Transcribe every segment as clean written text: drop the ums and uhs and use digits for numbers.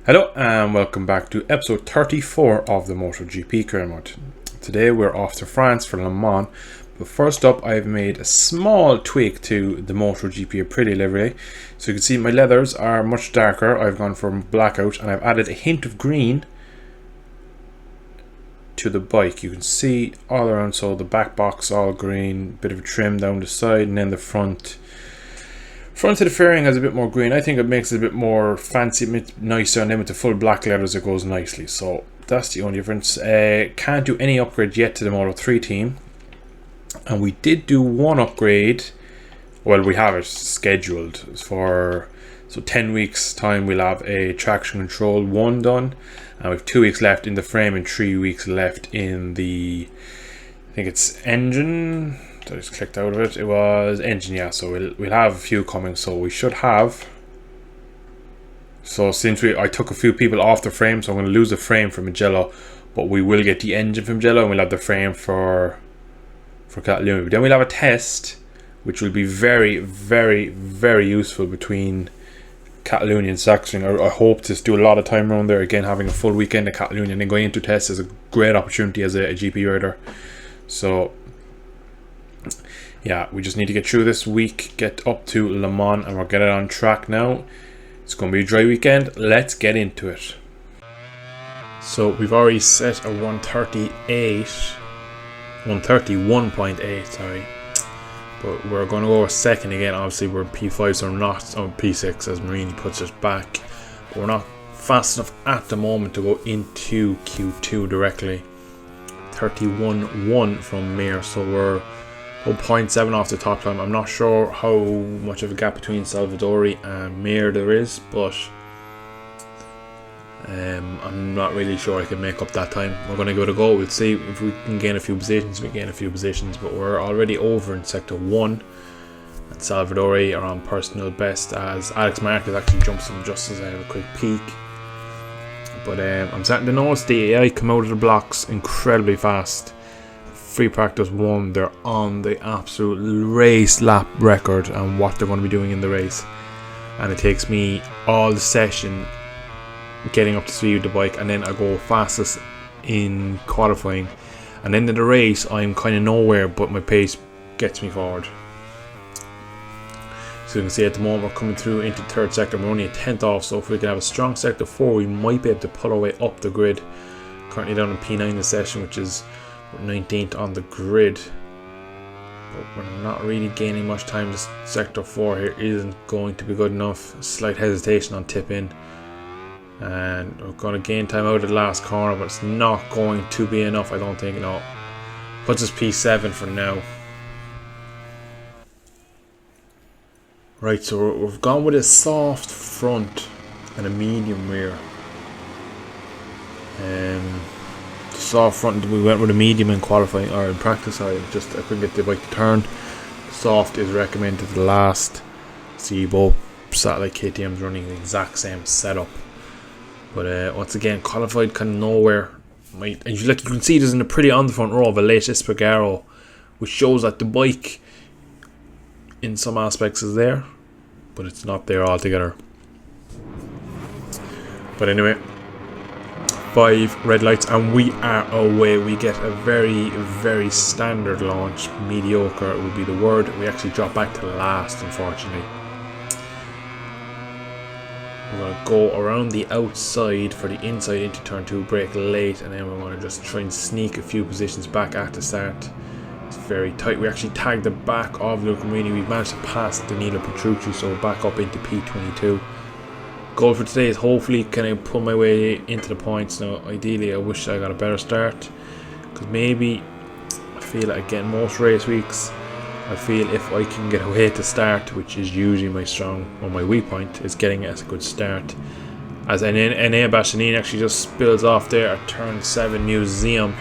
Hello and welcome back to episode 34 of the MotoGP Career mode. Today we're off to France for Le Mans, but first up I've made a small tweak to the MotoGP Aprilia livery. So you can see my leathers are much darker. I've gone from blackout and I've added a hint of green to the bike. You can see all around, so the back box all green, bit of a trim down the side, and then the front of the fairing has a bit more green. I think it makes it a bit more fancy, a bit nicer, and then with the full black leathers it goes nicely. So that's the only difference. Can't do any upgrade yet to the Moto3 team. And we did do one upgrade. Well, we have it scheduled for 10 weeks time. We'll have a traction control 1 done, and we have 2 weeks left in the frame and 3 weeks left in the, I think it's engine. I just clicked out of it. It was engine, yeah. So we'll have a few coming. So we should have. So since I took a few people off the frame, so I'm going to lose the frame for Mugello, but we will get the engine from Mugello, and we'll have the frame for Catalunya. Then we'll have a test, which will be very, very, very useful between Catalunya and Sachsenring. I hope to do a lot of time around there. Again, having a full weekend at Catalunya and then going into tests is a great opportunity as a GP rider. So yeah, we just need to get through this week, get up to Le Mans, and we'll get it on track now. It's going to be a dry weekend. Let's get into it. So we've already set a 131.8, sorry. But we're going to go a second again. Obviously we're in P5, so we're not on P6 as Marini puts us back. But we're not fast enough at the moment to go into Q2 directly. 31.1 from Mir, so we're 0.7 off the top time. I'm not sure how much of a gap between Salvadori and Mir there is, but I'm not really sure I can make up that time. We're going to give it a go. We'll see if we can gain a few positions. We gain a few positions, but we're already over in sector 1, and Salvadori are on personal best as Alex Marquez actually jumps them just as I have a quick peek. But I'm starting to notice the AI come out of the blocks incredibly fast. Free practice 1, they're on the absolute race lap record and what they're going to be doing in the race, and it takes me all the session getting up to speed with the bike, and then I go fastest in qualifying, and then in the race I'm kind of nowhere, but my pace gets me forward. So you can see at the moment we're coming through into third sector. We're only a 10th off, so if we can have a strong sector 4 we might be able to pull our way up the grid. Currently down in P9 this session, which is 19th on the grid, but we're not really gaining much time. This sector 4 here isn't going to be good enough. Slight hesitation on tip in, and we're going to gain time out of the last corner, but it's not going to be enough, I don't think. No, puts us P7 for now. Right, so we've gone with a soft front and a medium rear. Soft front, we went with a medium in qualifying, or in practice. I couldn't get the bike to turn. Soft is recommended to the last. See, both satellite KTMs running the exact same setup, but once again qualified kind of nowhere. And you can see there's a pretty on the front row of a late Espargaro, which shows that the bike in some aspects is there, but it's not there altogether. But anyway, 5 red lights and we are away. We get a very, very standard launch. Mediocre would be the word. We actually drop back to last, unfortunately. We're going to go around the outside for the inside into turn 2, brake late, and then we're going to just try and sneak a few positions back at the start. It's very tight. We actually tagged the back of Luca Marini. We've managed to pass Danilo Petrucci, so we're back up into P22. Goal for today is hopefully can I pull my way into the points. Now ideally I wish I got a better start, because maybe I feel like again most race weeks I feel if I can get away to start, which is usually my my weak point, is getting it as a good start. As Enea Bastianini actually just spills off there at turn 7 Museum,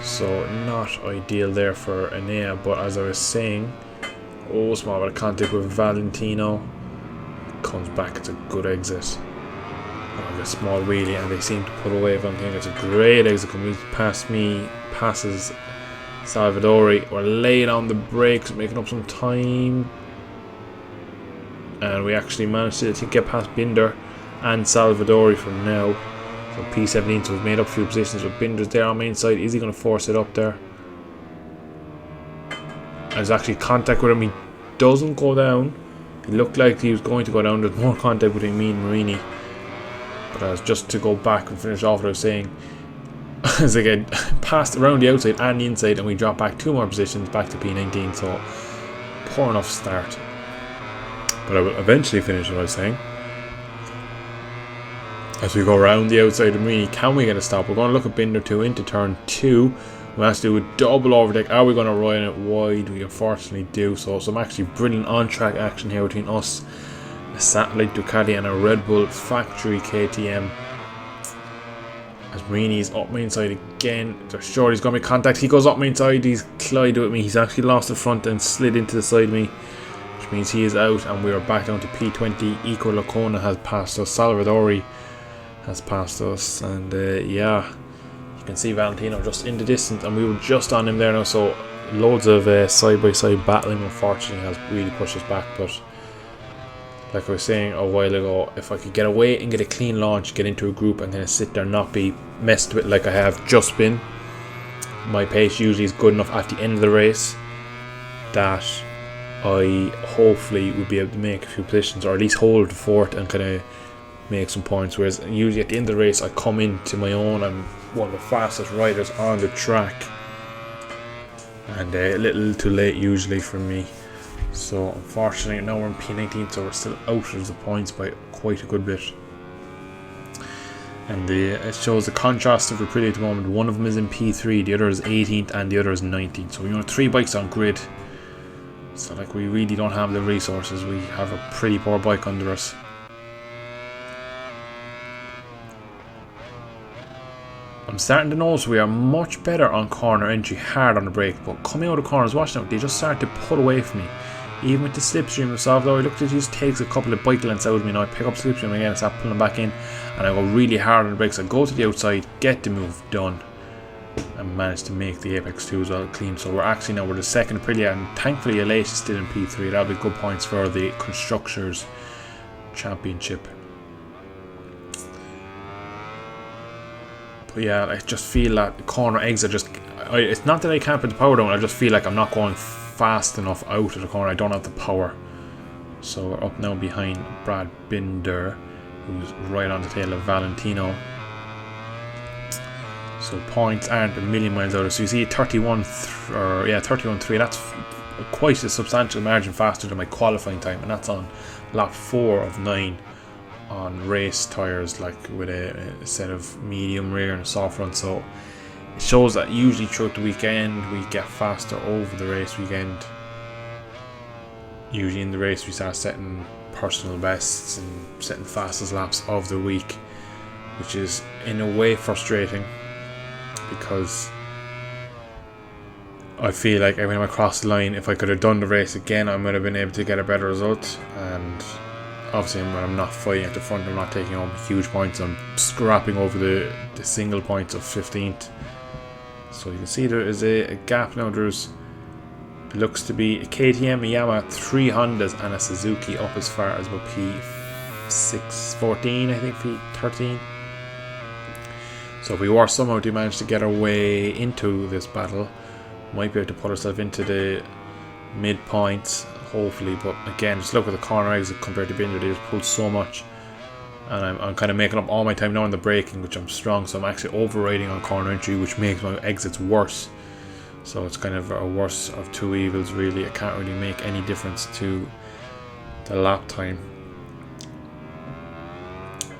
so not ideal there for Enea. But as I was saying, small bit of contact with Valentino, comes back, it's a good exit. Like a small wheelie, and they seem to put away Valentino. It's a great exit. Comes past me, passes Salvadori. We're late on the brakes, making up some time, and we actually managed to get past Binder and Salvadori for now. So P17, so we've made up a few positions with Binder's there on main side. Is he going to force it up there? There's actually contact with him. He doesn't go down. It looked like he was going to go down. There's more contact between me and Marini. But as just to go back and finish off what I was saying, as I get passed around the outside and the inside, and we drop back 2 more positions back to P19. So poor enough start. But I will eventually finish what I was saying. As we go around the outside of Marini, can we get a stop? We're going to look at Binder 2 into turn 2. We have to do a double overtake. Are we going to ride it wide? We unfortunately do. So some actually brilliant on-track action here between us, a Satellite Ducati and a Red Bull factory KTM. As Marini's up main side again. They're sure he's going to make contact. He goes up main side. He's collided with me. He's actually lost the front and slid into the side of me, which means he is out, and we are back down to P20. Ico Lacona has passed us. Salvadori has passed us, and yeah, you can see Valentino just in the distance, and we were just on him there now. So loads of side-by-side battling unfortunately has really pushed us back. But like I was saying a while ago, if I could get away and get a clean launch, get into a group and kind of sit there, not be messed with like I have just been, my pace usually is good enough at the end of the race that I hopefully would be able to make a few positions, or at least hold the fort and kind of make some points. Whereas usually at the end of the race I come into my own. I'm one of the fastest riders on the track, and a little too late usually for me. So unfortunately now we're in P19, so we're still out of the points by quite a good bit. And it shows the contrast of Aprilia at the moment. One of them is in P3, the other is 18th, and the other is 19th. So 3 bikes on grid. So like we really don't have the resources. We have a pretty poor bike under us. I'm starting to notice we are much better on corner entry, hard on the brake, but coming out of corners, watch now, they just start to pull away from me. Even with the slipstream of Salvador, I looked at it, he just takes a couple of bike lengths out of me. Now I pick up slipstream again and start pulling back in, and I go really hard on the brakes. I go to the outside, get the move done, and manage to make the Apex 2 as well clean. So we're the second Aprilia, and thankfully Elate is still in P3. That'll be good points for the Constructors Championship. But yeah, I just feel that the corner exit it's not that I can't put the power down, I just feel like I'm not going fast enough out of the corner. I don't have the power. So we're up now behind Brad Binder, who's right on the tail of Valentino. So points aren't a million miles out. So you see 31.3. That's quite a substantial margin faster than my qualifying time, and that's on lap 4 of 9 on race tires, like with a set of medium rear and a soft front. So it shows that usually throughout the weekend we get faster over the race weekend. Usually in the race we start setting personal bests and setting fastest laps of the week, which is in a way frustrating, because I feel like every time I cross the line, if I could have done the race again, I might have been able to get a better result. And obviously when I'm not fighting at the front, I'm not taking home huge points, I'm scrapping over the single points of 15th. So you can see there is a gap now. It looks to be a KTM, a Yamaha, 3 Hondas and a Suzuki up as far as about P14, I think, P13. So if we were somehow to manage to get our way into this battle, might be able to put ourselves into the midpoints, hopefully. But again, just look at the corner exit compared to Binder. They just pulled so much, and I'm kind of making up all my time now on the braking, which I'm strong, so I'm actually overriding on corner entry, which makes my exits worse. So it's kind of a worse of two evils really. I can't really make any difference to the lap time.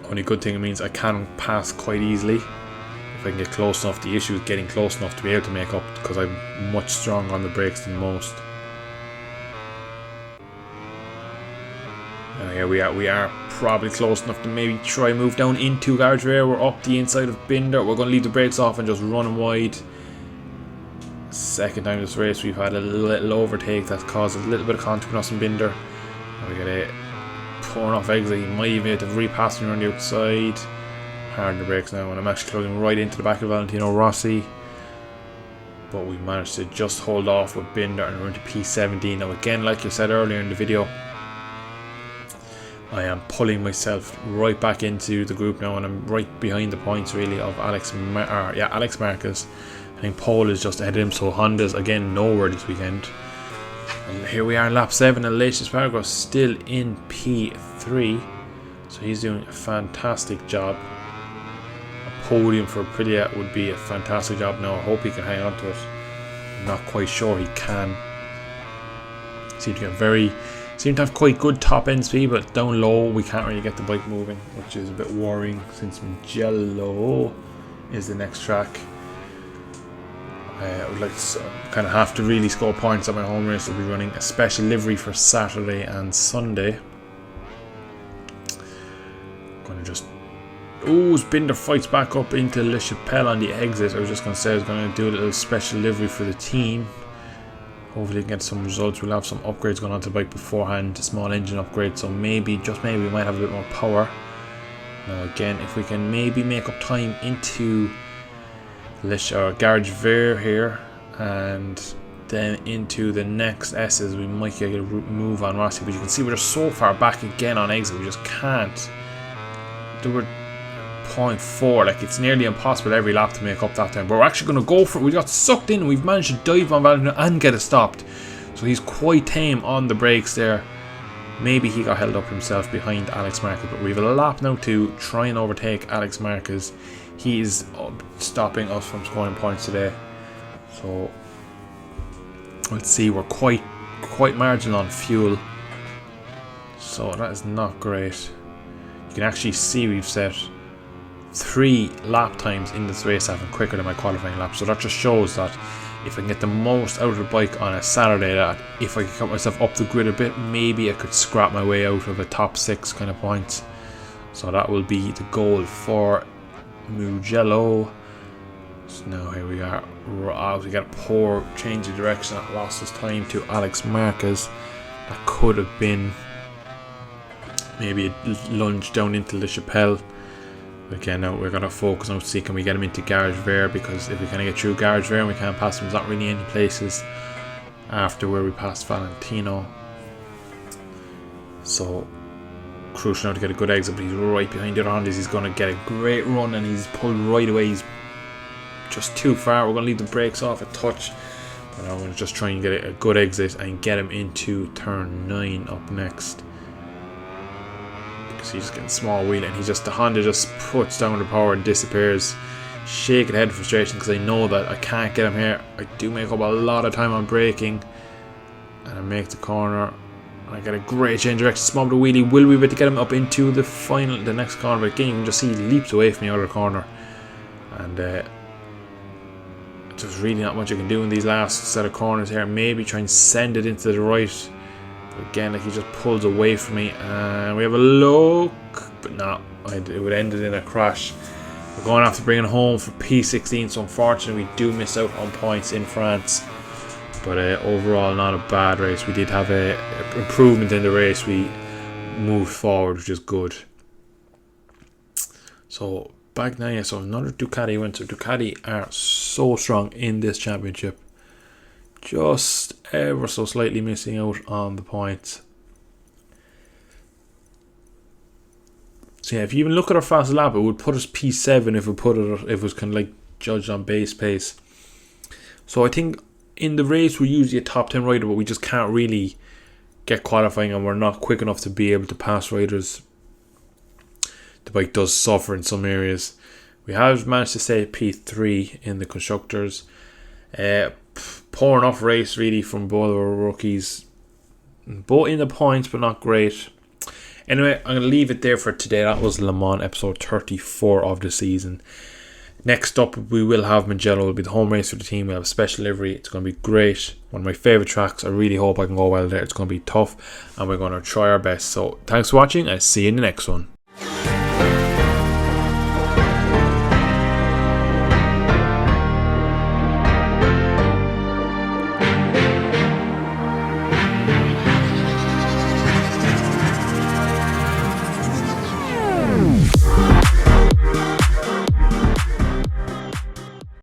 Only good thing, it means I can pass quite easily if I can get close enough. The issue is getting close enough to be able to make up, because I'm much stronger on the brakes than most. And here we are probably close enough to maybe try move down into garage rear. We're up the inside of Binder. We're going to leave the brakes off and just run him wide. Second time this race we've had a little overtake that's caused a little bit of contact with us and Binder. Now we got a poor enough exit. He might even be able to repass me around the outside. Hard on the brakes now, and I'm actually closing right into the back of Valentino Rossi. But we managed to just hold off with Binder, and we're into P17. Now again, like you said earlier in the video, I am pulling myself right back into the group now, and I'm right behind the points really of Alex Marquez. I think Paul is just ahead of him, so Honda's again nowhere this weekend. And here we are in lap 7, and Aleix Espargaro still in P3, so he's doing a fantastic job. A podium for Aprilia would be a fantastic job now. I hope he can hang on to it. I'm not quite sure he can. Seem to have quite good top end speed, but down low we can't really get the bike moving, which is a bit worrying since Mugello is the next track. I would like to kind of have to really score points at my home race. I'll be running a special livery for Saturday and Sunday. Gonna just Binder fights back up into Le Chapelle on the exit. I was just gonna say I was gonna do a little special livery for the team. Hopefully we can get some results. We'll have some upgrades going on to the bike beforehand, a small engine upgrade, so maybe, just maybe, we might have a bit more power. Now again, if we can maybe make up time into Garage Vert here, and then into the next S's, we might get a move on Rossi, but you can see we're just so far back again on exit, we just can't. There were 0.4, like it's nearly impossible every lap to make up that time, but we're actually going to go for it. We got sucked in, we've managed to dive on Valentino and get it stopped, so he's quite tame on the brakes there. Maybe he got held up himself behind Alex Marquez, but we have a lap now to try and overtake Alex Marquez. He is stopping us from scoring points today, so let's see. We're quite marginal on fuel, so that is not great. You can actually see we've set 3 lap times in this race having quicker than my qualifying lap, so that just shows that if I can get the most out of the bike on a Saturday, that if I can cut myself up the grid a bit, maybe I could scrap my way out of a top 6 kind of points. So that will be the goal for Mugello. So now here we are. We got a poor change of direction that lost us time to Alex Marquez. That could have been maybe a lunge down into Le Chapelle. Again, now we're going to focus on see can we get him into Garage Vert, because if we kind of get through Garage Vert and we can't pass him, there's not really any places after where we passed Valentino. So crucial now to get a good exit, but he's right behind the other Hondas. He's going to get a great run and he's pulled right away. He's just too far. We're going to leave the brakes off a touch, but I'm going to just try and get a good exit and get him into turn 9 up next. He's just getting small wheel, and the Honda just puts down the power and disappears. Shaking head of frustration because I know that I can't get him here. I do make up a lot of time on braking, and I make the corner. I get a great change of direction, small bit of wheelie. Will we be able to get him up into the next corner? But again, you can just see he leaps away from the other corner, and there's really not much you can do in these last set of corners here. Maybe try and send it into the right. Again, like he just pulls away from me, and we have a look, but no, it would end it in a crash. We're going to have to bring it home for P16, so unfortunately we do miss out on points in France. But overall, not a bad race. We did have a improvement in the race. We moved forward, which is good. So back now, so another Ducati win. So Ducati are so strong in this championship. Just ever so slightly missing out on the points. So yeah, if you even look at our fast lap, it would put us P7 if it was kind of like judged on base pace. So I think in the race we're usually a top 10 rider, but we just can't really get qualifying, and we're not quick enough to be able to pass riders. The bike does suffer in some areas. We have managed to stay at P3 in the constructors. Poor enough race really from both of our rookies, both in the points but not great. Anyway, I'm going to leave it there for today. That was Le Mans episode 34 of the season. Next up we will have Mugello. It will be the home race for the team. We'll have a special livery. It's going to be great. One of my favourite tracks. I really hope I can go well there. It's going to be tough and we're going to try our best. So thanks for watching. I'll see you in the next one.